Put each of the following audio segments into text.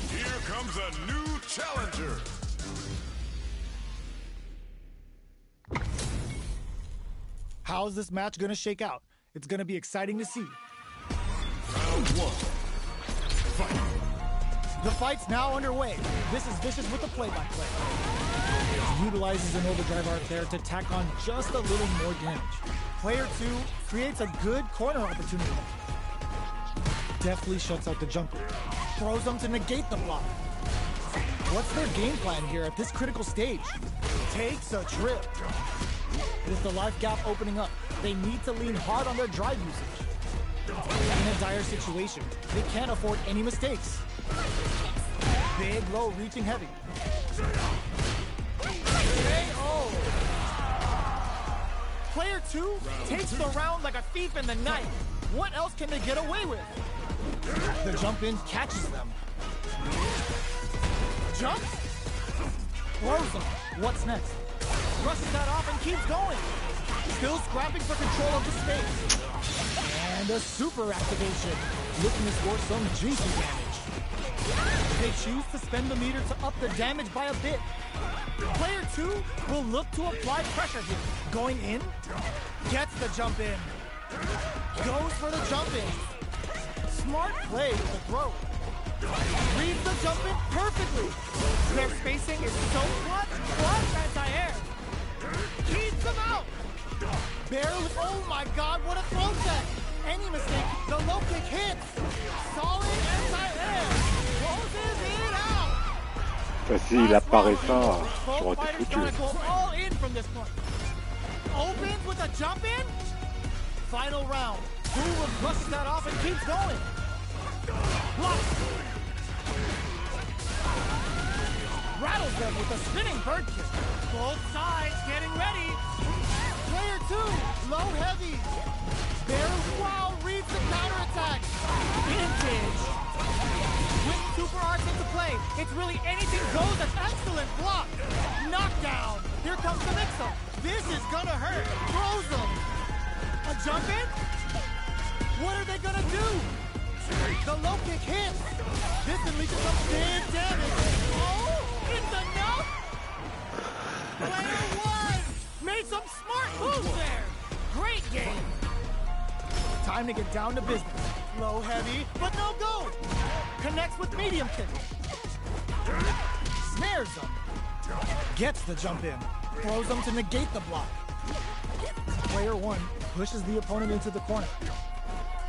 Here comes a new challenger. How's this match gonna shake out? It's gonna be exciting to see. Round one. Fight. The fight's now underway. This is Vicious with the play-by-play. Utilizes an overdrive art there to tack on just a little more damage. Player 2 creates a good corner opportunity. Deftly shuts out the jumper. Throws them to negate the block. What's their game plan here at this critical stage? Takes a trip. With the life gap opening up, they need to lean hard on their drive usage. In a dire situation, they can't afford any mistakes. Big, low, reaching heavy. KO! Player 2 takes the round like a thief in the night. What else can they get away with? The jump in catches them. Jump? Throws them. What's next? Brushes that off and keeps going. Still scrapping for control of the space. And a super activation. Looking to score some juicy damage. They choose to spend the meter to up the damage by a bit. Player 2 will look to apply pressure here. Going in. Gets the jump in. Goes for the jump in. Smart play with the throw. Reads the jump in perfectly. Their spacing is so clutch, anti-air. Keeps them out. Barely, oh my god, what a throw set. Any mistake, the low kick hits. Solid anti-air. Closes it out. Enfin, s'il apparaît ça, j'aurais été foutu. Go all in from this point. Opens with a jump in. Final round. Who brushes that off and keeps going. Block. Rattles them with a spinning bird kick. Both sides getting ready. Player 2, low heavy. Barely, wow, reads the counterattack. Vintage. With super arts into play, it's really anything goes. An excellent block. Knockdown. Here comes the mix-up. This is gonna hurt. Throws them. A jump in? What are they gonna do? The low kick hits. This unleashes some big damage. Oh, it's enough. Player 1 made some smart moves there. Great game. Time to get down to business. Low heavy, but no go. Connects with medium kick. Snares them. Gets the jump in. Throws them to negate the block. Player 1 pushes the opponent into the corner.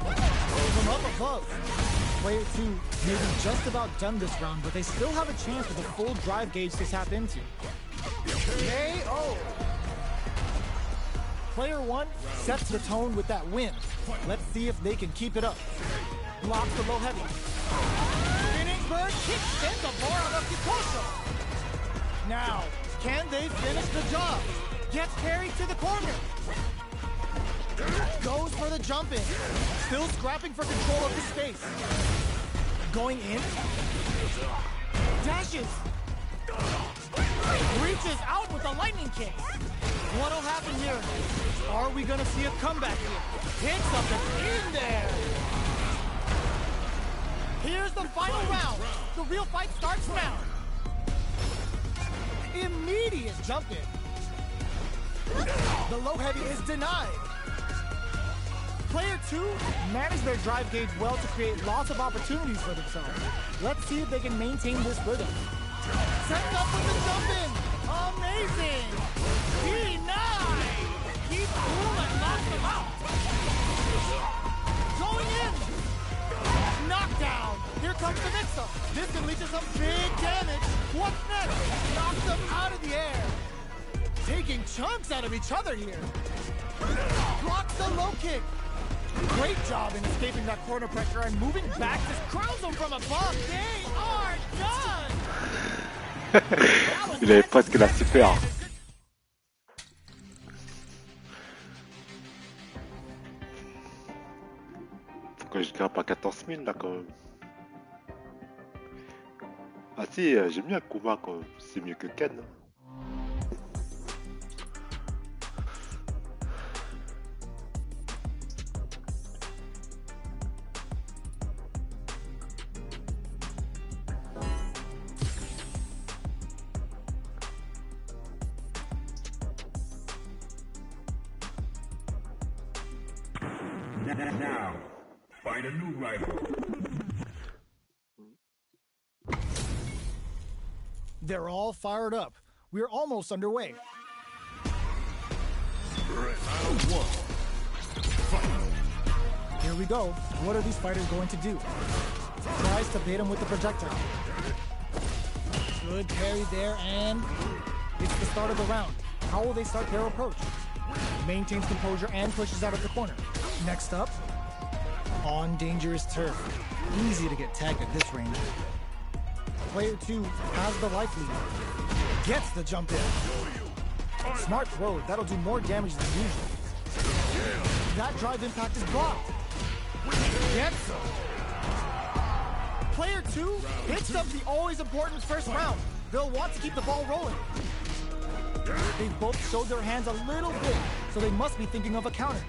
Throws them up above. Player 2 may be just about done this round, but they still have a chance with a full drive gauge to tap into. KO! Player 1 sets the tone with that win. Let's see if they can keep it up. Blocks the low heavy. Spinning bird kick sends the bar on the Kikosho. Now, can they finish the job? Gets carried to the corner. Goes for the jump in. Still scrapping for control of the space. Going in. Dashes. Reaches out with a lightning kick. What'll happen here? Are we gonna see a comeback here? Hits something in there. Here's the final round. The real fight starts now. Immediate jump in. The low heavy is denied. Player 2 managed their drive gauge well to create lots of opportunities for themselves. Let's see if they can maintain this rhythm. Sets up with the jump in. Amazing. Denied. Keep cool and knocks them out. Going in. Knockdown. Here comes the mix-up. This unleashes some big damage. What's next? Knocks them out of the air. Taking chunks out of each other here. Blocks the low kick. Great job in escaping that corner pressure and moving back to crowns them from above. They are done. Il avait presque la super. Faut que je grimpe à 14 000 là quand même. Ah si, j'aime bien akuma quand même. C'est mieux que Ken. Now, find a new rival. They're all fired up. We're almost underway. Round one. Fight. Here we go. What are these fighters going to do? Tries to bait him with the projectile. Good parry there, and it's the start of the round. How will they start their approach? Maintains composure and pushes out of the corner. Next up, on dangerous turf. Easy to get tagged at this range. Player 2 has the life lead. Gets the jump in. Smart throw. That'll do more damage than usual. That drive impact is blocked. Gets him. Player 2 hits up the always important first round. They'll want to keep the ball rolling. They've both showed their hands a little bit, so they must be thinking of a counter.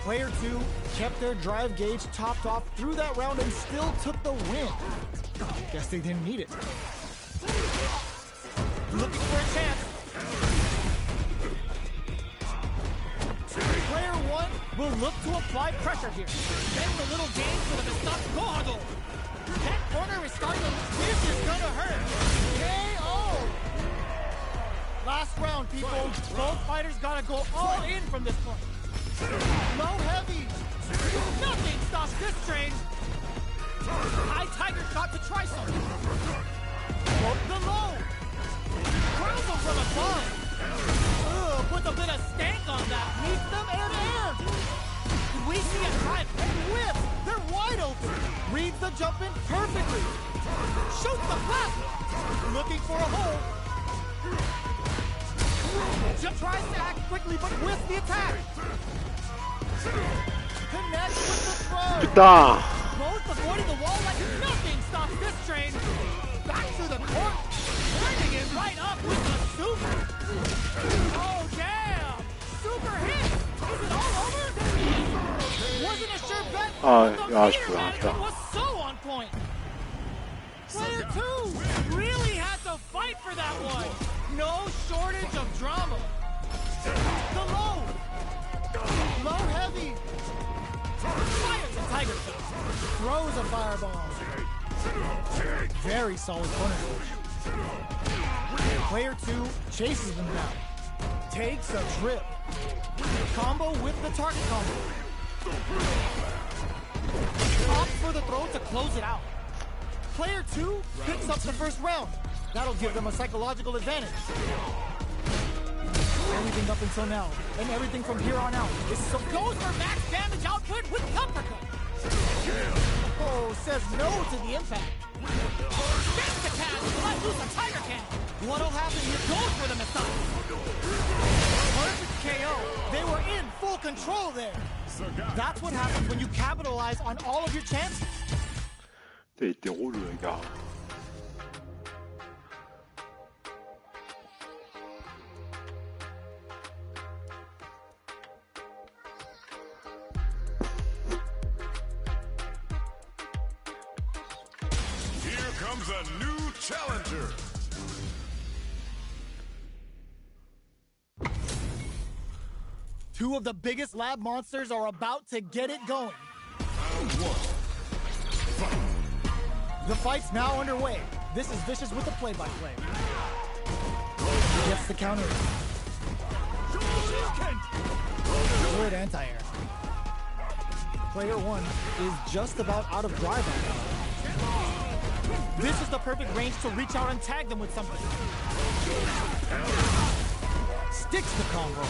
Player 2 kept their drive gauge topped off through that round and still took the win. Guess they didn't need it. Looking for a chance. Player 1 will look to apply pressure here. Ends a little game for the Mistop. That corner is starting to look. This is gonna hurt. KO! Last round, people. Both fighters gotta go all in from this point. Low heavy. Nothing stops this train. High tiger shot to try something. The low. Grabs him from above. Ugh, puts a bit of stank on that. Meets them and. Did we see a drive and whip? They're wide open. Reads the jump in perfectly. Shoots the plasma. Looking for a hole. Just tries to act quickly, but whiffs the attack. Connects with the throw. Putain! Both avoiding the wall like nothing stops this train. Back to the court. Winding it right up with the super. Oh, damn. Super hit. Is it all over? Wasn't a sure bet, but the meter management was so on point. Player 2 really had to fight for that one. No shortage of drama. The low. Low heavy. Fires a tiger shot. Throws a fireball. Very solid corner push. Player 2 chases them down. Takes a trip. Combo with the target combo. Opts for the throw to close it out. Player 2 picks up the first round. That'll give them a psychological advantage. Everything up until now, and everything from here on out, is so goes for max damage output with uppercut. Oh, says no to the impact. Gets the catch, let loose a tiger can. What'll happen here? Goes for the massage. Perfect KO. They were in full control there. That's what happens when you capitalize on all of your chances. T'as été roule, le gars. Here comes a new challenger. Two of the biggest lab monsters are about to get it going. Round one. Fight. The fight's now underway. This is Vicious with the play-by-play. Gets the counter. Good anti-air. Player 1 is just about out of drive right now. This is the perfect range to reach out and tag them with something. Sticks the combo.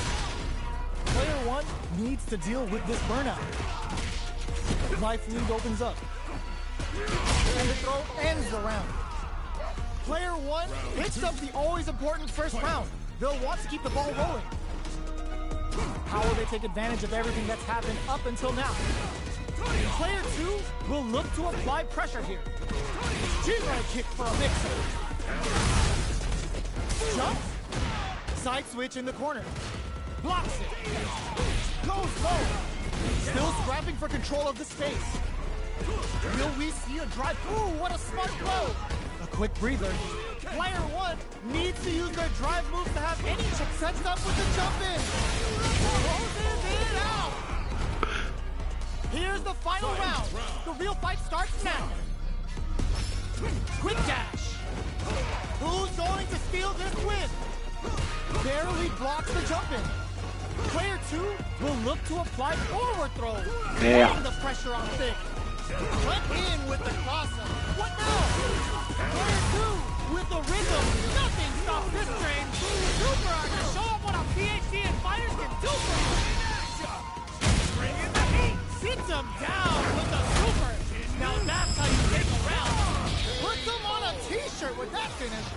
Player 1 needs to deal with this burnout. Life lead opens up. And the throw ends the round. Player 1 picks up the always important first round. They'll want to keep the ball rolling. How will they take advantage of everything that's happened up until now? Player 2 will look to apply pressure here. Jacq kick for a mix-up. Jump. Side switch in the corner. Blocks it. Goes low. Still scrapping for control of the space. Will we see a drive? Ooh, what a smart blow. A quick breather. Player one needs to use their drive moves to have any check. Sets up with the jump in. Closes it out. Here's the final round. The real fight starts now. Quick dash. Who's going to steal this win? Barely blocks the jump in. Player two will look to apply forward throw. Laying the pressure on thick. Went in with the crosser. What now? Player two with the rhythm. Nothing stops this train. Super Art to show up what a PhD and fighters can do for you. Bring in the heat. Sits him down with the super. Now that's how you take a round. Puts him on a t-shirt with that finish.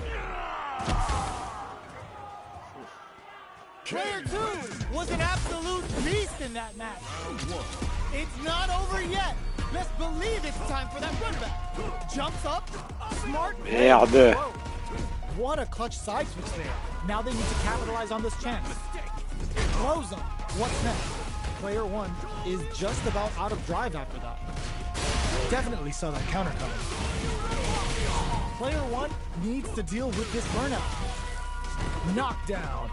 Player two was an absolute beast in that match. It's not over yet. Best believe it's time for that run back. Jumps up, smart. Merde. What a clutch side switch there. Now they need to capitalize on this chance. Close them. What's next? Player one is just about out of drive after that. Definitely saw that counter coming. Player one needs to deal with this burnout. Knockdown.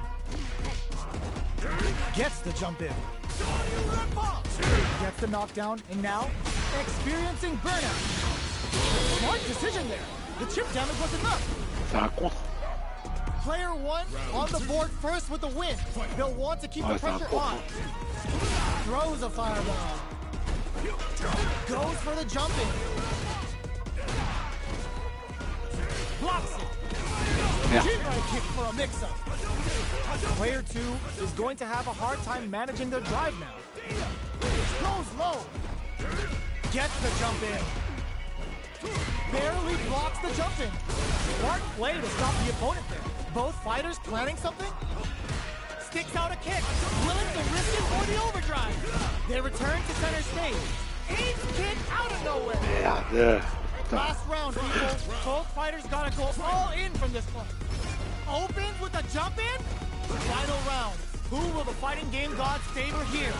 Gets the jump in. Gets the knockdown, and now experiencing burnout. Smart decision there. The chip damage was enough. C'est un contre. Player one on the board first with the win. They'll want to keep the pressure on. Throws a fireball. Goes for the jump in. Blocks it. Jacq kick for a mix-up. Player two is going to have a hard time managing their drive now. Goes low. Gets the jump in. Barely blocks the jump in. Smart play to stop the opponent there. Both fighters planning something. Sticks out a kick. Willing to risk it for the overdrive. They return to center stage. Ace kick out of nowhere. Merde. Last round, people. Both fighters gotta go all in from this point. Opens with a jump in. Final round. Who will the fighting game gods favor here?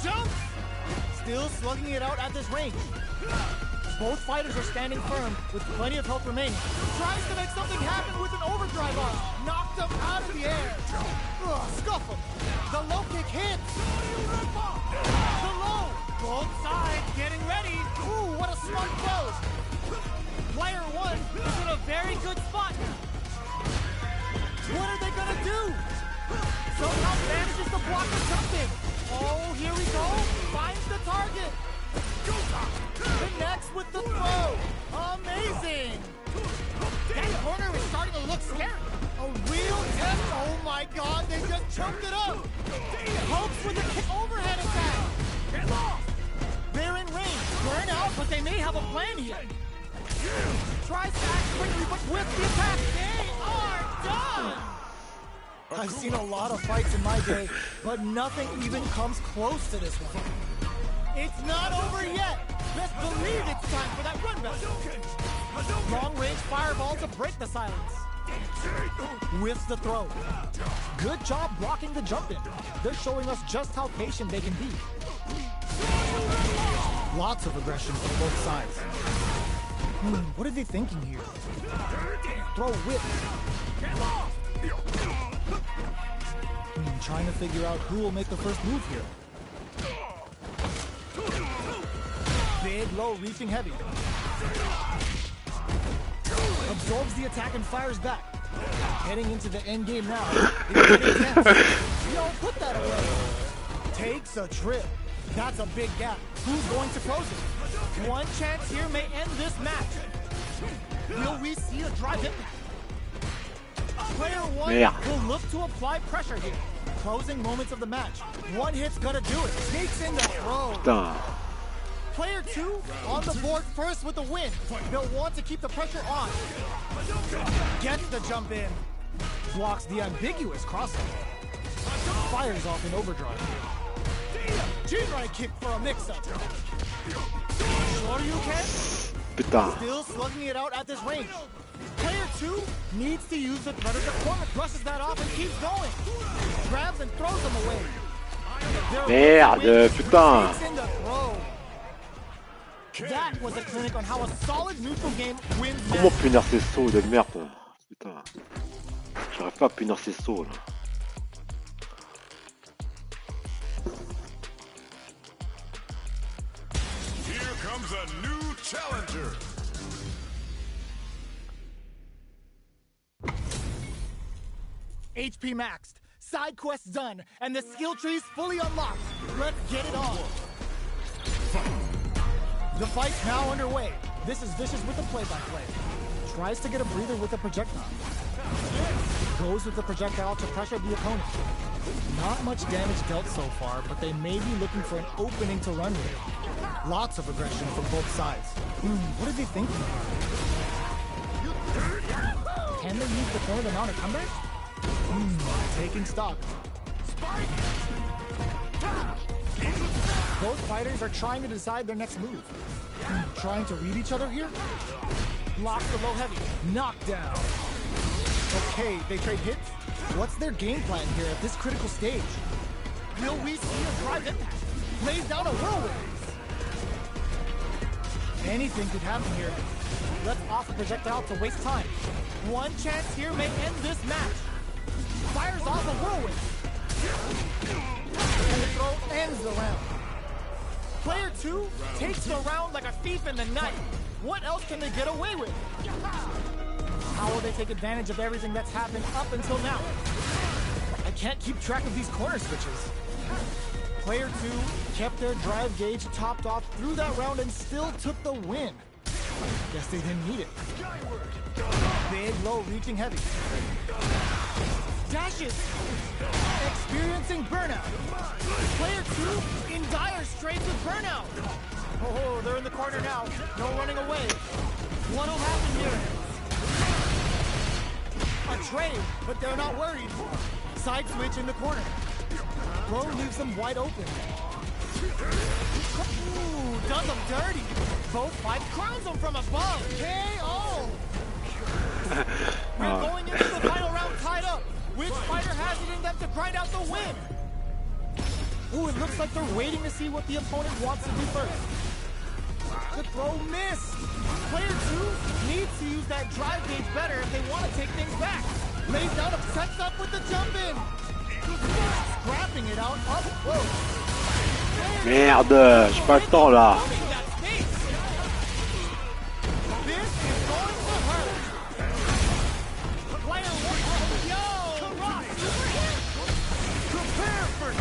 Jump! Still slugging it out at this range. Both fighters are standing firm with plenty of health remaining. Tries to make something happen with an overdrive arm. Knocked him out of the air. Scuff him. The low kick hits. The low. Both sides getting ready. Ooh, what a smart close. Player one is in a very good spot. What are they gonna do? Somehow manages to block the jump in. Oh, here we go. Finds the target. Connects with the throw. Amazing. That corner is starting to look scary. A real test. Oh my God, they just choked it up. Hopes with a kick overhead attack. Get off. They're in range. Burn out, but they may have a plan here. Tries to act quickly, but with the attack, they are done. I've seen a lot of fights in my day, but nothing even comes close to this one. It's not over yet. Best believe it's time for that run back. Long-range fireball to break the silence. Whiffs the throw. Good job blocking the jump in. They're showing us just how patient they can be. Lots of aggression from both sides. What are they thinking here? Throw whip. Trying to figure out who will make the first move here. Big, low, reaching heavy. Absorbs the attack and fires back. Heading into the end game now. Yo, put that away. Takes a trip. That's a big gap. Who's going to close it? One chance here may end this match. Will we see a drive hit? Player one will look to apply pressure here. Closing moments of the match. One hit's gonna do it. Sneaks in the throw. Player two on the board first with the win. They'll want to keep the pressure on. Gets the jump in. Blocks the ambiguous crossover. Fires off in overdrive. Jacq kick for a mix-up. Sure you can. putain. Still slugging it out at this range. Player 2 needs to use the threat of the corner, brushes that off and keeps going. Grabs and throws them away. Merde, putain. That was a clinic on how a solid neutral game wins. Comment punir ces sauts de merde? Putain. J'arrive pas à punir ces sauts là. Here comes a new challenger. HP maxed, side quests done, and the skill tree's fully unlocked. Let's get it on. The fight's now underway. This is Vicious with the play-by-play. Tries to get a breather with a projectile. Goes with the projectile to pressure the opponent. Not much damage dealt so far, but they may be looking for an opening to run with. Lots of aggression from both sides. What are they thinking? Can they use the corner to mount a comeback? Taking stock. Both fighters are trying to decide their next move. Trying to read each other here? Blocks the low heavy. Knockdown. Okay, they trade hits. What's their game plan here at this critical stage? Will we see a drive impact? Lays down a whirlwind. Anything could happen here. Let's off a projectile to waste time. One chance here may end this match. Fires off a whirlwind. And the throw ends the round. Player 2 takes the round like a thief in the night. What else can they get away with? How will they take advantage of everything that's happened up until now? I can't keep track of these corner switches. Player 2 kept their drive gauge topped off through that round and still took the win. Guess they didn't need it. Big, low, reaching heavy. Dashes. Experiencing burnout. Player 2 in dire straits with burnout. Oh, they're in the corner now. No running away. What'll happen here? A trade, but they're not worried. Side switch in the corner. Bro leaves them wide open. Ooh, does them dirty. Both fight crowns them from above. KO! We're going into the final round tied up. Which fighter has it in them to grind out the win? Ooh, it looks like they're waiting to see what the opponent wants to do first. The throw missed. Player 2 needs to use that drive gauge better if they want to take things back. Lays down, sets up with the jump in. Scrapping it out up close. Merde, j'ai pas le temps là. This is going to hurt. Player 1, yo, prepare for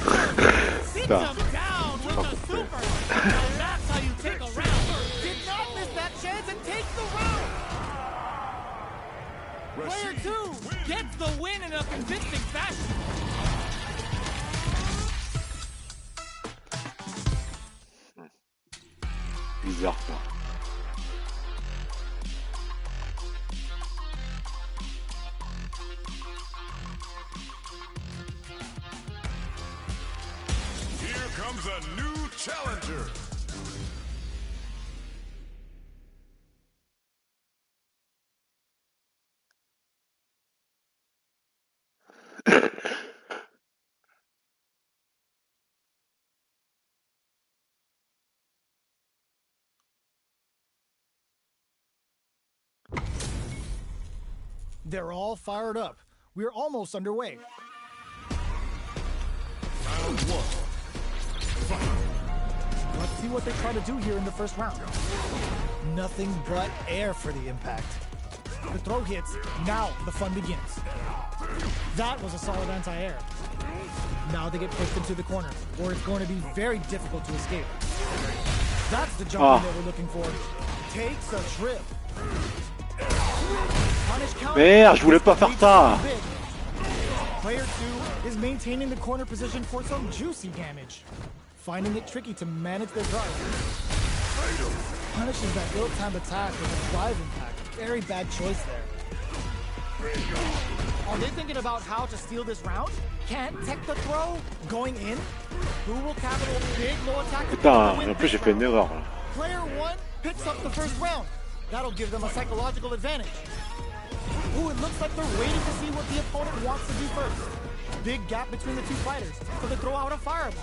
sit them down with the super. And that's how you take a round. Did not miss that chance and takes the round. Player 2 gets the win in a convincing fashion. Bizarre ça. Here comes a new challenger. They're all fired up. We're almost underway. Round 1. Let's see what they try to do here in the first round. Nothing but air for the impact. The throw hits, now the fun begins. That was a solid anti-air. Now they get pushed into the corner, or it's going to be very difficult to escape. That's the jump they were looking for. Takes a trip. Merde, je voulais pas faire ça. Player 2 is maintaining the corner position for some juicy damage. Finding it tricky to manage their drive. Punishes that ill-timed attack with a drive impact. Very bad choice there. Are they thinking about how to steal this round? Can't tech the throw? Going in? Who will capital big low attack? Putain, en plus j'ai fait une erreur là. Player 1 picks up the first round. That'll give them a psychological advantage. Ooh, it looks like they're waiting to see what the opponent wants to do first. Big gap between the two fighters, so they throw out a fireball.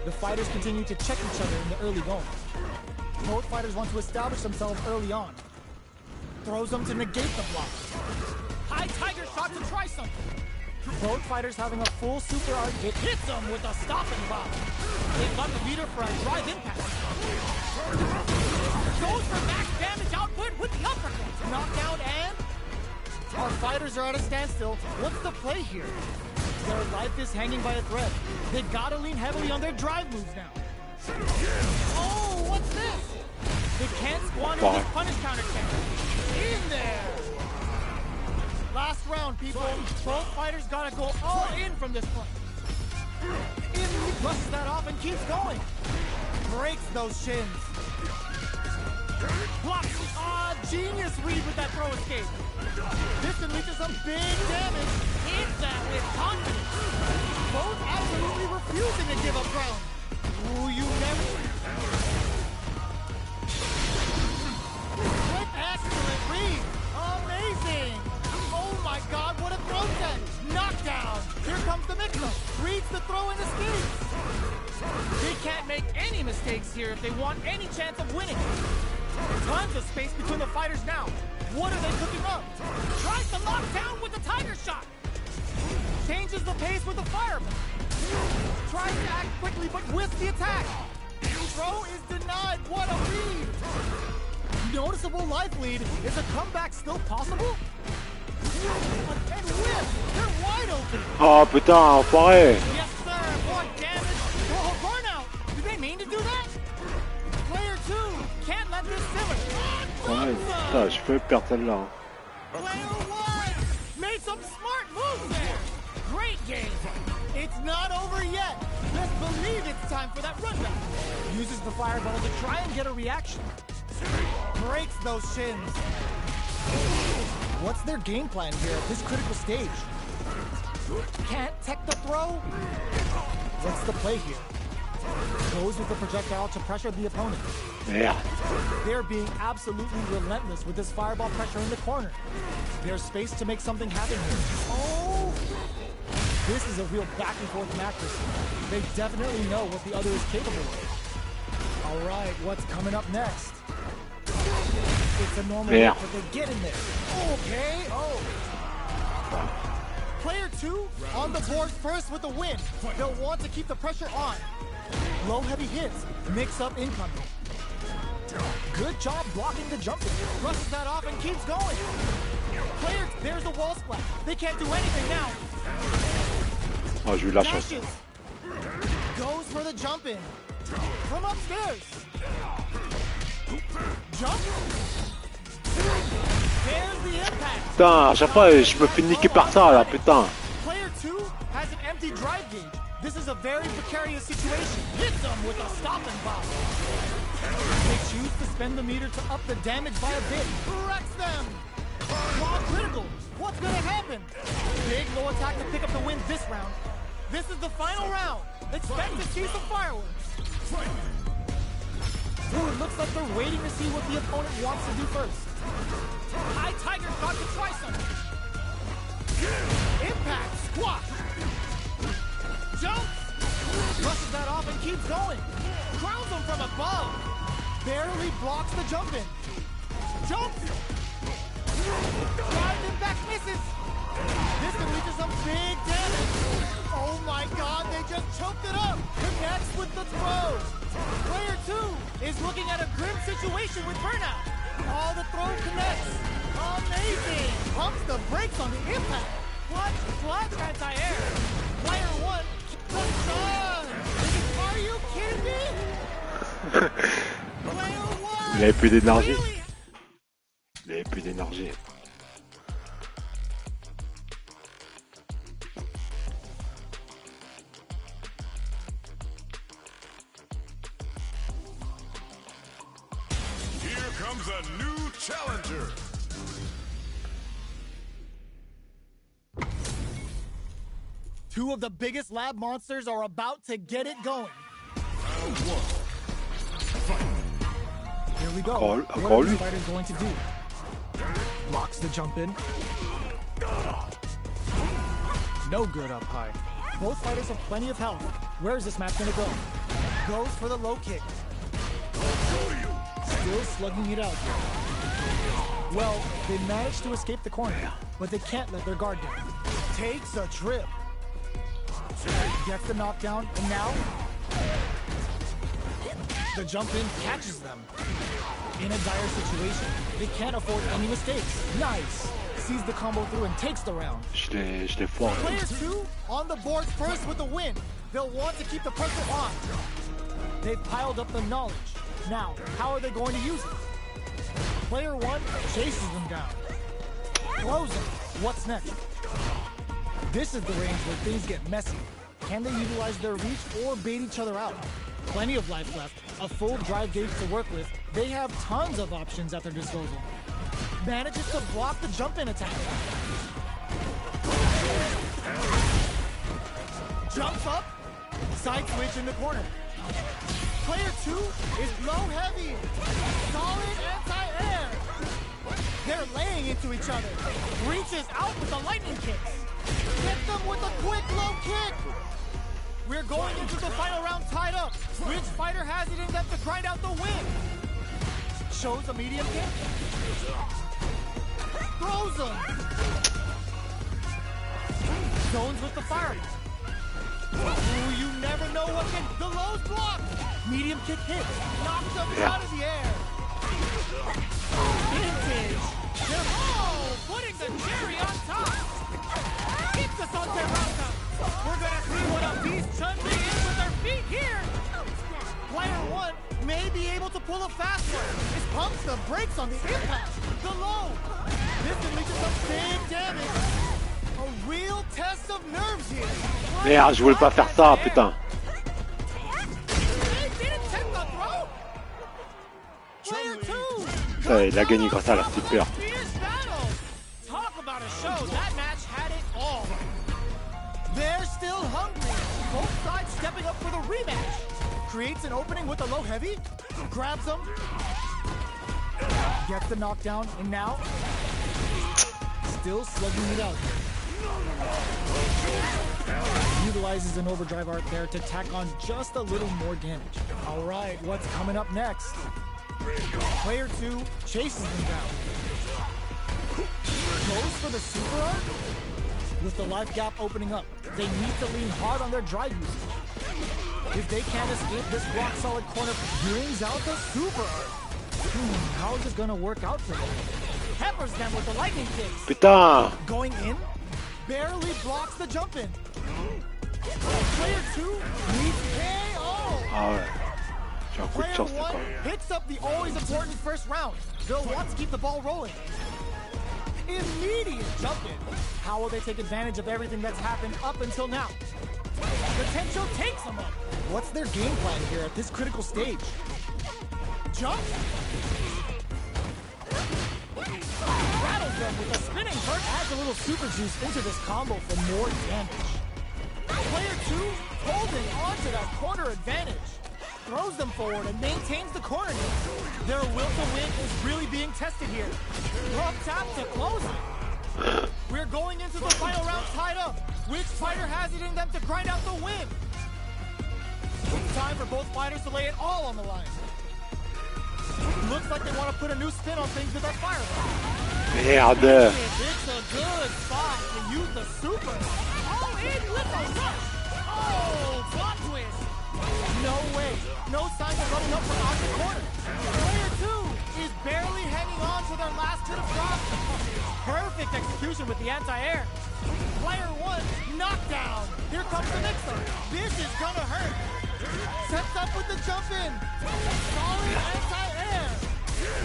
The fighters continue to check each other in the early going. Both fighters want to establish themselves early on. Throws them to negate the block. High tiger shot to try something. Both fighters having a full super art. It hits them with a stopping bomb. They got the leader for a drive impact. Goes for max damage output with the uppercut. Knockdown and... Our fighters are at a standstill. What's the play here? Their life is hanging by a thread. They gotta lean heavily on their drive moves now. Oh, what's this? They can't squander this punish counter cannon. In there! Last round, people. Both fighters gotta go all in from this point. He brushes that off and keeps going. Breaks those shins. Blocks. Genius read with that throw escape. This unleashes some big damage. Hits that with confidence. Both absolutely refusing to give up ground. Ooh, you never... Excellent read. Amazing. Oh my god, what a throw set! Knockdown! Here comes the mix-up. Reads the throw and escapes. They can't make any mistakes here if they want any chance of winning. Tons of space between the fighters now. What are they cooking up? Tries to lock down with the tiger shot. Changes the pace with the fireball. Tries to act quickly but whiffs the attack. Throw is denied. What a read! Noticeable life lead. Is a comeback still possible? And whiff! They're wide open! Oh putain, enfoiré! Yes sir! What damage! Oh, burnout! Did they mean to do that? Player 2 can't let this simmer. Ouais, putain, je peux perdre celle-là. Player 1 made some smart moves there! Great game! It's not over yet! Let's believe it's time for that run back! Uses the fireball to try and get a reaction. Breaks those shins. What's their game plan here at this critical stage? Can't tech the throw? What's the play here? Goes with the projectile to pressure the opponent. Yeah. They're being absolutely relentless with this fireball pressure in the corner. There's space to make something happen here. Oh! This is a real back and forth match. They definitely know what the other is capable of. All right, what's coming up next? It's a normal hit, but they get in there. Okay, oh. Player 2 on the board first with a win. They'll want to keep the pressure on. Low heavy hits, mix up incoming. Good job blocking the jumping. Brushes that off and keeps going. Player, there's the wall splat. They can't do anything now. Oh, j'ai eu la chance. Goes for the jump in. From upstairs. Jump. There's the impact. Putain, à chaque fois je me fais niquer par ça là, putain. Player 2 has an empty drive gauge. This is a very precarious situation. Hits them with a stopping bomb. They choose to spend the meter to up the damage by a bit. Wrecks them. Raw critical. What's gonna happen? Big low attack to pick up the win this round. This is the final round. Expect to see some fireworks. Ooh, it looks like they're waiting to see what the opponent wants to do first. High tiger shot to try something. Impact squash. Jump. Brushes that off and keeps going. Crowns him from above. Barely blocks the jump in. Jump. Drive impact misses. This can lead to some big damage. Oh my god, they just choked it up. Connects with the throw. Player 2 is looking at a grim situation with burnout. Oh, the throw connects. Amazing. Pumps the brakes on the impact. Clutch, clutch, anti-air. Player 1, the sun. Are you kidding me? Player 1. Il avait plus d'énergie. Il avait plus d'énergie. Comes a new challenger. Two of the biggest lab monsters are about to get it going. Round 1. Fight. They're we go. Encore What are lui. the fighters going to do? Blocks the jump in. No good up high. Both fighters have plenty of health. Where is this match gonna go? Goes for the low kick. Still slugging it out here. Well, they managed to escape the corner, but they can't let their guard down. Takes a trip. Gets the knockdown, and now the jump in catches them. In a dire situation, they can't afford any mistakes. Nice. Sees the combo through and takes the round. Je l'ai foiré. Player 2 on the board first with the win. They'll want to keep the pressure on. They've piled up the knowledge. Now, how are they going to use it? Player 1 chases them down. Throws them. What's next? This is the range where things get messy. Can they utilize their reach or bait each other out? Plenty of life left, a full drive gauge to work with. They have tons of options at their disposal. Manages to block the jump-in attack. Jumps up, side switch in the corner. Player 2 is low heavy. Solid anti-air. They're laying into each other. Reaches out with the lightning kicks. Hit them with a quick low kick. We're going into the final round tied up. Which fighter has it in them to grind out the win? Shows a medium kick. Throws them. Zones with the fire. Ooh, you never know what can. The low's blocked. Medium kick hit. Knocks them out of the air. Vintage. Putting the cherry on top. Gets us on Terrata. We're gonna see what a beast Chun-Li is with her feet here. Player 1 may be able to pull a fast one. It pumps the brakes on the impact. The low. This can lead to some big damage. A real test of nerves here. Merde, je voulais pas faire ça, putain. Ça, il a gagné grâce à la super. Talk about a show. That match had it all. They're still hungry. Both sides stepping up for the rematch. Creates an opening with a low heavy. Grabs him. Gets the knockdown. And now, still slugging it out. Utilizes an overdrive art there to tack on just a little more damage. All right, what's coming up next? Player 2 chases them down. Goes for the super art. With the life gap opening up, they need to lean hard on their drive usage. If they can't escape this rock solid corner, brings out the super art. How is this gonna work out for them? Peppers them with the lightning kicks. Putain! Going in, barely blocks the jump in. Player 2 needs KO. Ah ouais. J'ai un coup de Player chance 1 quand même. hits up the always important first round. They'll want to keep the ball rolling. Immediate jump in. How will they take advantage of everything that's happened up until now? Potential takes them up. What's their game plan here at this critical stage? Jump. Rattles them with a spinning vert. Adds a little super juice into this combo for more damage. Player 2 holding onto that corner advantage. Throws them forward and maintains the corner game. Their will to win is really being tested here. Up tap to close it. We're going into the final round tied up. Which fighter has it in them to grind out the win? It's time for both fighters to lay it all on the line. Looks like they want to put a new spin on things with that fireball. Merde! It's a good spot to use the super. Oh, in with a rush. Oh, plot twist. No way. No signs of running up from out the corner. Player 2 is barely hanging on to their last hit of drop. Perfect execution with the anti-air. Player 1 knockdown. Here comes the mixer. This is gonna hurt. Sets up with the jump in. Solid anti-air.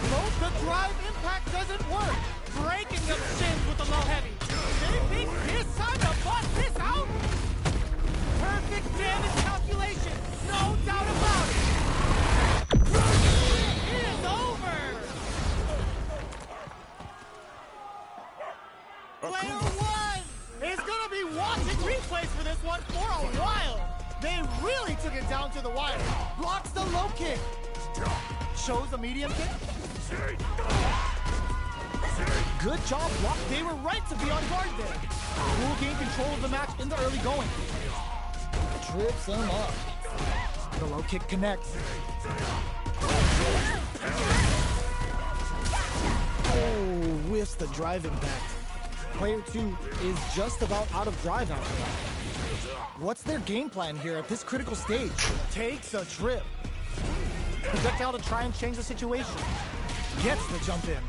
Both the drive impact doesn't work. Breaking them shins with the low heavy. They think this time to bust this out. Perfect damage calculation. No doubt about it. It is over. Player 1 is gonna be watching replays for this one for a while. They really took it down to the wire. Blocks the low kick. Shows a medium kick. Good job, block. They were right to be on guard there. Will gain control of the match in the early going. Trips him up. The low kick connects. Oh, whiffs the drive impact. Player 2 is just about out of drive after that. What's their game plan here at this critical stage? Takes a trip. Projectile to try and change the situation. Gets the jump in.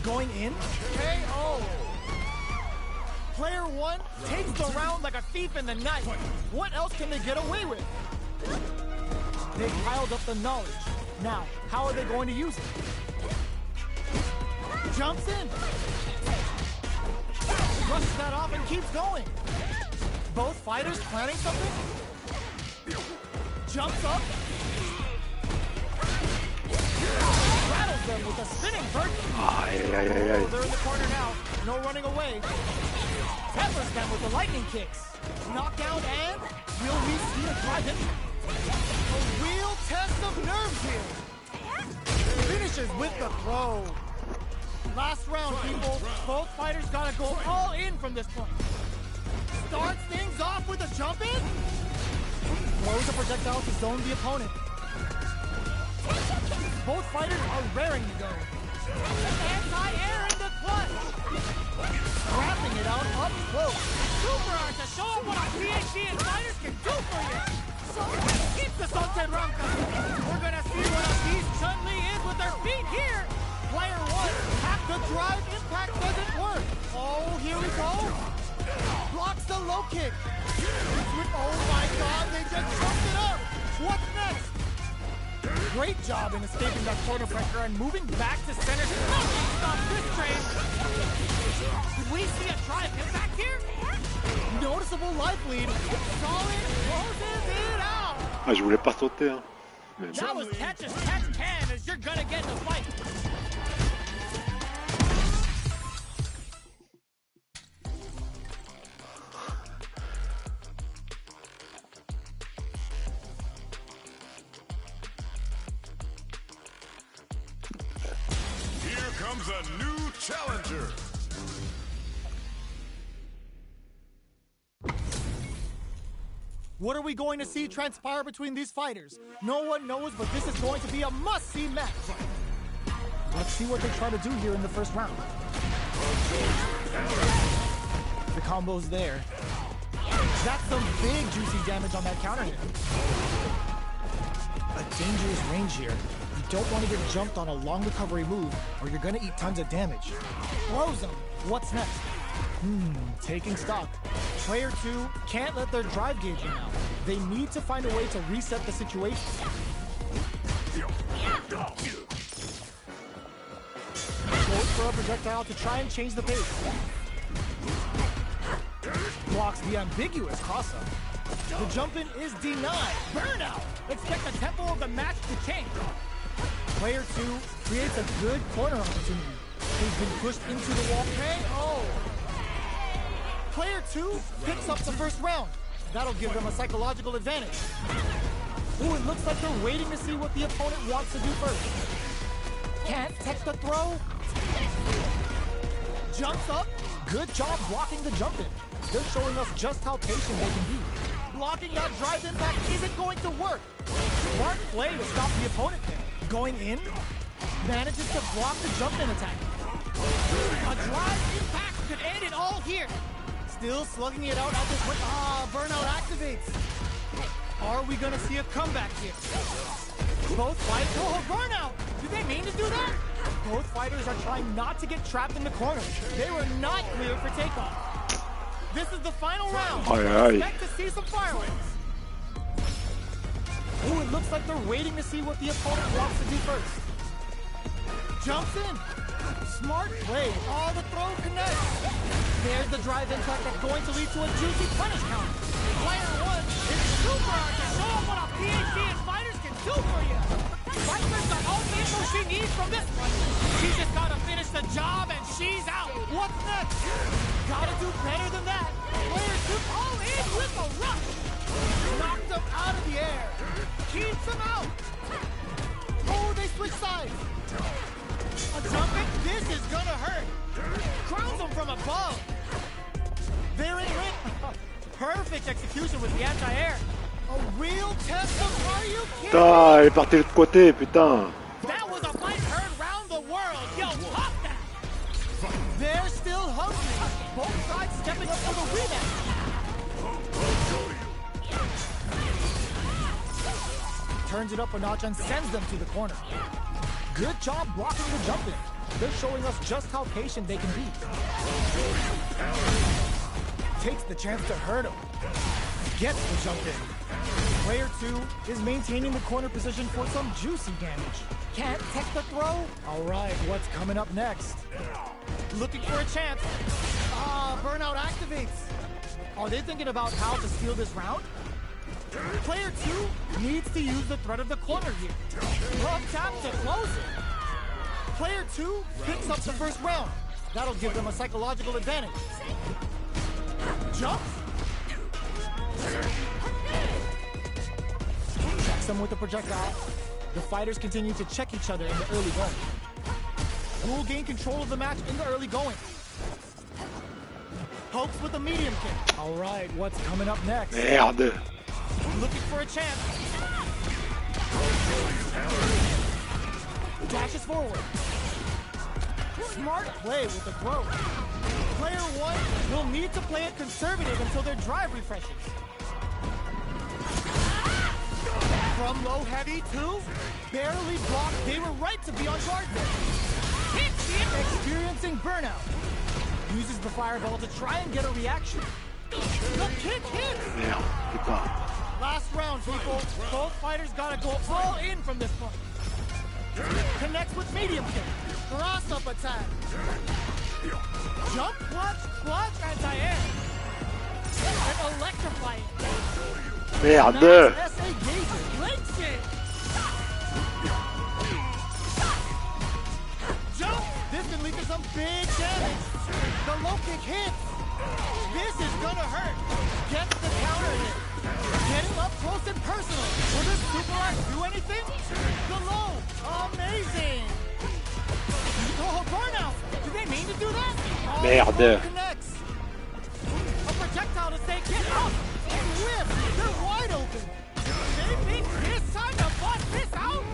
Going in. KO. Player 1 takes the round like a thief in the night. What else can they get away with? They piled up the knowledge. Now, how are they going to use it? Jumps in. Brushes that off and keeps going. Both fighters planning something. Jumps up. Rattles them with a spinning bird. They're in the corner now. No running away. Peppers them with the lightning kicks. Knockdown and will we see a drive-in? A real test of nerves here. Finishes with the throw. Last round, people. Both fighters gotta go all in from this point. Starts things off with a jump in. Throws a projectile to zone the opponent. Both fighters are raring to go. Anti-air in the clutch. Wrapping it out up close. Super art to show them what our PhD and fighters can do for you. Keep the sunset round coming. We're gonna see what a beast Chun-Li is with her feet here. Player 1, half the drive impact doesn't work. Oh, here we go. Blocks the low kick. Oh my god, they just jumped it up. What's next? Great job in escaping that corner pressure and moving back to center. Nothing stops this train. Did we see a drive impact here? Noticeable life lead. Solid closes it out. Ah, je voulais pas sauter, hein. Mais... That was catch as catch can as you're gonna get in the fight. Here comes a new challenger. What are we going to see transpire between these fighters? No one knows, but this is going to be a must-see match. Let's see what they try to do here in the first round. The combo's there. That's some big juicy damage on that counter hit. A dangerous range here. You don't want to get jumped on a long recovery move, or you're going to eat tons of damage. Throws him. What's next? Taking stock. Player 2 can't let their drive gauge in now. They need to find a way to reset the situation. Goes for a projectile to try and change the pace. Blocks the ambiguous cross-up. The jump-in is denied. Burnout! Expect the tempo of the match to change. Player 2 creates a good corner opportunity. He's been pushed into the wall. KO! Player 2 picks up the first round. That'll give them a psychological advantage. Ooh, it looks like they're waiting to see what the opponent wants to do first. Can't tech the throw. Jumps up. Good job blocking the jump in. They're showing us just how patient they can be. Blocking that drive impact isn't going to work. Smart play to stop the opponent there. Going in, manages to block the jump in attack. A drive impact could end it all here. Still slugging it out at this point. Burnout activates. Are we gonna see a comeback here? Both fighters. Oh, burnout! Did they mean to do that? Both fighters are trying not to get trapped in the corner. They were not cleared for takeoff. This is the final round. Expect to see some fireworks. Ooh, it looks like they're waiting to see what the opponent wants to do first. Jumps in. Smart play. Oh, the throw connects. There's the drive impact that's going to lead to a juicy punish counter. Player 1 is super hard to show them what a PhD and fighters can do for you. Viper's got all the info she needs from this one. She's just got to finish the job and she's out. What's next? Gotta do better than that. Player 2 all in with a rush. Knocked him out of the air. Keeps him out. Oh, they switch sides. from above. They're in ring. Perfect execution with the anti-air. A real test of are you kidding? Putain, elle est partie de l'autre côté, putain. That was a fight heard round the world. Yo, pop that. They're still hungry. Both sides stepping up for the rematch. Turns it up a notch and sends them to the corner. Good job blocking the jump in. They're showing us just how patient they can be. Takes the chance to hurt him. Gets the jump in. Player 2 is maintaining the corner position for some juicy damage. Can't tech the throw? Alright, what's coming up next? Looking for a chance. Burnout activates. Are they thinking about how to steal this round? Player 2 needs to use the threat of the corner here. Love tap to close it. Player 2 picks up the first round. That'll give them a psychological advantage. Jumps. Checks them with the projectile. The fighters continue to check each other in the early going. Will gain control of the match in the early going. Pokes with a medium kick. Alright, what's coming up next? Merde. Looking for a chance. Dashes forward. Smart play with the throw. Player 1 will need to play it conservative until their drive refreshes. From low heavy to barely blocked. They were right to be on guard there. Experiencing burnout. Uses the fireball to try and get a reaction. The kick hits. Merde, putain. Last round, people. Both fighters gotta go all in from this point. Connects with medium kick. Cross up attack. Jump, clutch, anti-air. And electrifying. Merde. SA gauges, links it. Jump. This can lead to some big damage. The low kick hits. This is gonna hurt. Gets the counter hit. Getting up close and personal. Will this super art do anything? The low. Amazing. Oh, burnout. Do they mean to do that? Merde. Connects. A projectile to say get out. And whip. They're wide open. They think this time to bust this out?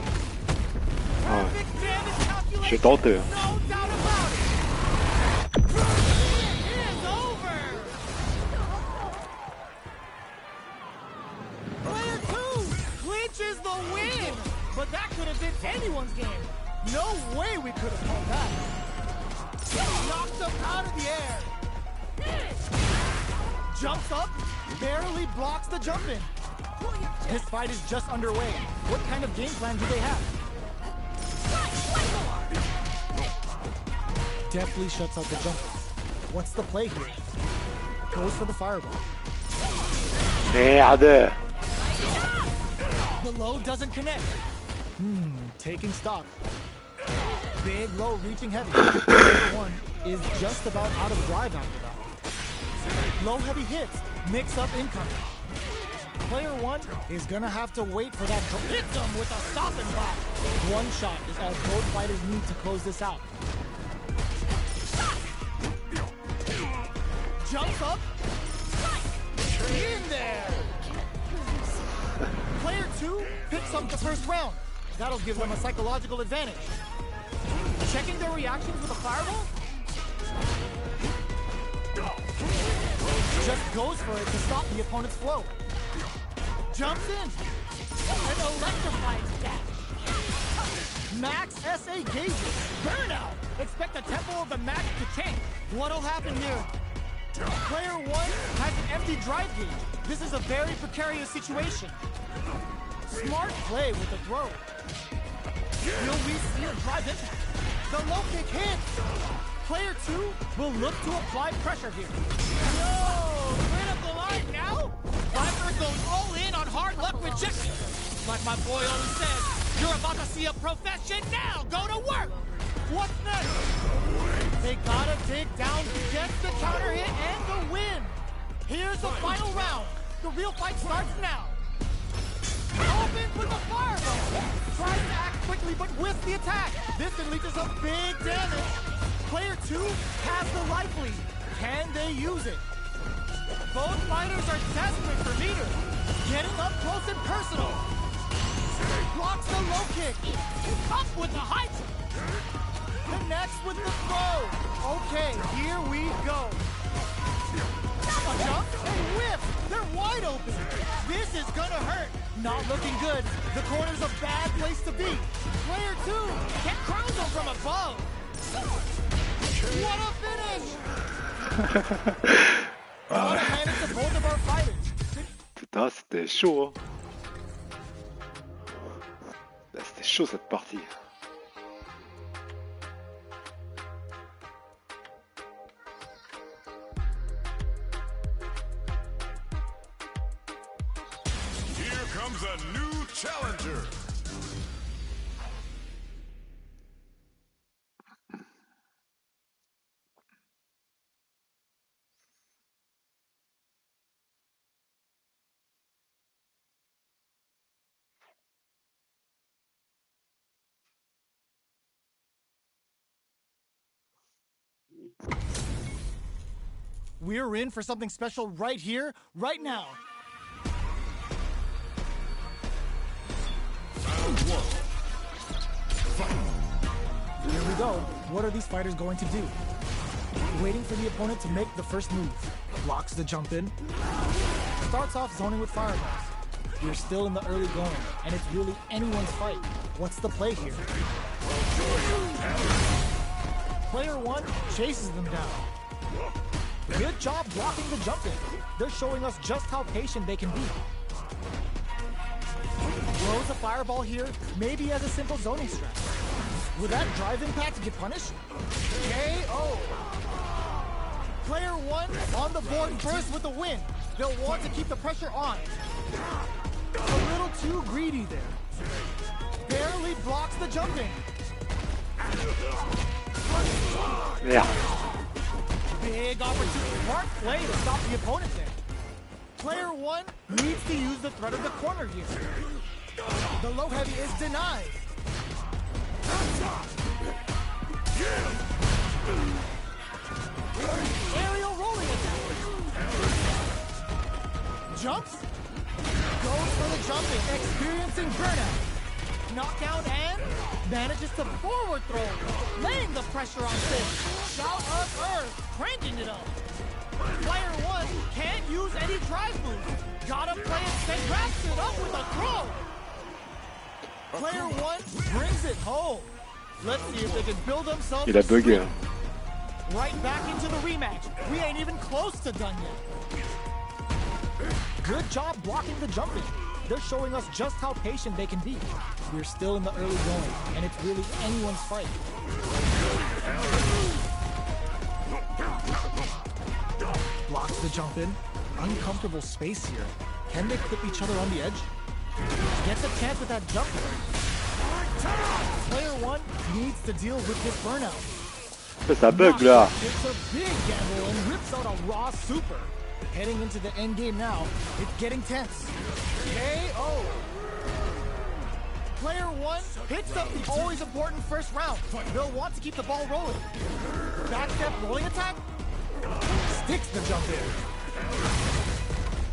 Perfect damage calculation. J'ai tenté. No doubt about it. It is over. Player 2 clinches the win. But that could have been anyone's game. No way we could have called that. Knocked him out of the air. Jumps up, barely blocks the jump in. This fight is just underway. What kind of game plan do they have? Deftly shuts out the jumpers. What's the play here? Goes for the fireball. Merde. The low doesn't connect. Taking stock. Big low reaching heavy. One is just about out of drive after that. Low heavy hits. Mix up incoming. Player 1 is gonna have to wait for that to hit them with a stop and block. One shot is all both fighters need to close this out. Jumps up. In there. Player 2 picks up the first round. That'll give them a psychological advantage. Checking their reactions with a fireball? Just goes for it to stop the opponent's flow. Jumps in. An electrifying dash. Max SA gauges. Burnout. Expect the tempo of the match to change. What'll happen here? Player 1 has an empty drive gauge. This is a very precarious situation. Smart play with the throw. Will we see a drive impact? The low kick hits. Player 2 will look to apply pressure here. Whoa! Critical line now? Viper goes all in on hard luck rejection. Like my boy always says, you're about to see a profession now. Go to work. What's next? They gotta dig down to get the counter hit and the win. Here's the final round. The real fight starts now. Opens with a fireball. Tries to act quickly but with the attack. This can lead to some big damage. Player 2 has the life lead. Can they use it? Both fighters are desperate for meters. Getting up close and personal. Blocks the low kick. Up with the high kick. Connects with the throw. Okay, here we go. A jump and whip. They're wide open. This is gonna hurt. Not looking good. The corner's a bad place to be. Player 2 can crown them from above. What a finish! Got a hand to both of our fighters. Putain, c'était chaud, hein. C'était chaud cette partie. Here comes a new challenger. We're in for something special right here, right now. Here we go. What are these fighters going to do? Waiting for the opponent to make the first move. Blocks the jump in. Starts off zoning with fireballs. We're still in the early going, and it's really anyone's fight. What's the play here? Player 1 chases them down. Good job blocking the jump in. They're showing us just how patient they can be. Throws a fireball here, maybe as a simple zoning strat. Will that drive impact get punished? KO! Player 1 on the board first with the win. They'll want to keep the pressure on. A little too greedy there. Barely blocks the jumping. Merde. Big opportunity. Smart play to stop the opponent there. Player 1 needs to use the threat of the corner here. The low heavy is denied. Aerial rolling attack. Jumps. Goes for the jumping, experiencing burnout. Knockdown and manages to forward throw, laying the pressure on Philippe. Shout of Earth, cranking it up. Player 1 can't use any drive moves. Gotta play it safe, wraps it up with a throw. Player 1 brings it home. Let's see if they can build themselves Il a bugué. right back into the rematch. We ain't even close to done yet. Good job blocking the jumping. They're showing us just how patient they can be. We're still in the early going, and it's really anyone's fight. Blocks the jump in. Uncomfortable space here. Can they clip each other on the edge? Gets a chance with that jump. Player 1 needs to deal with this burnout. Ça bug là. It's a big gamble and rips out a raw super. Heading into the end game now, it's getting tense. KO. Player 1 hits up the always important first round. They'll want to keep the ball rolling. Backstep rolling attack. Sticks the jump in.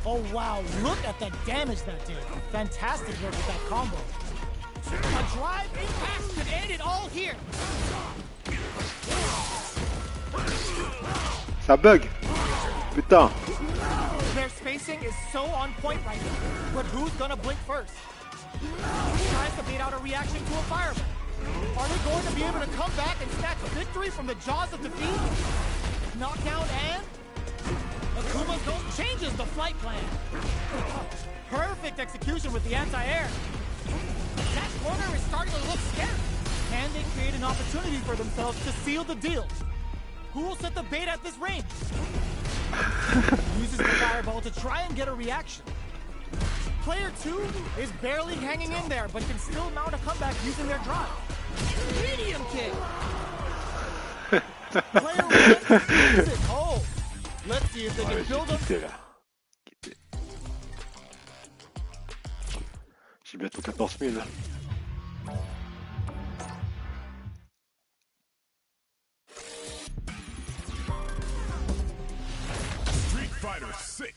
Oh wow, look at the damage that did. Fantastic work with that combo. A drive impact could end it all here. Ça bug. Putain. Their spacing is so on point right now. But who's gonna blink first? Tries to bait out a reaction to a fireball. Are they going to be able to come back and snatch a victory from the jaws of defeat? Knockdown and Akuma's ghost changes the flight plan. Perfect execution with the anti-air. That corner is starting to look scary. Can they create an opportunity for themselves to seal the deal? Who will set the bait at this range? Uses the fireball to try and get a reaction. Player 2 is barely hanging in there, but can still mount a comeback using their drive. Medium kick! Player 1 brings it home. Let's see if they can build up. J'ai bientôt 14 000. 6.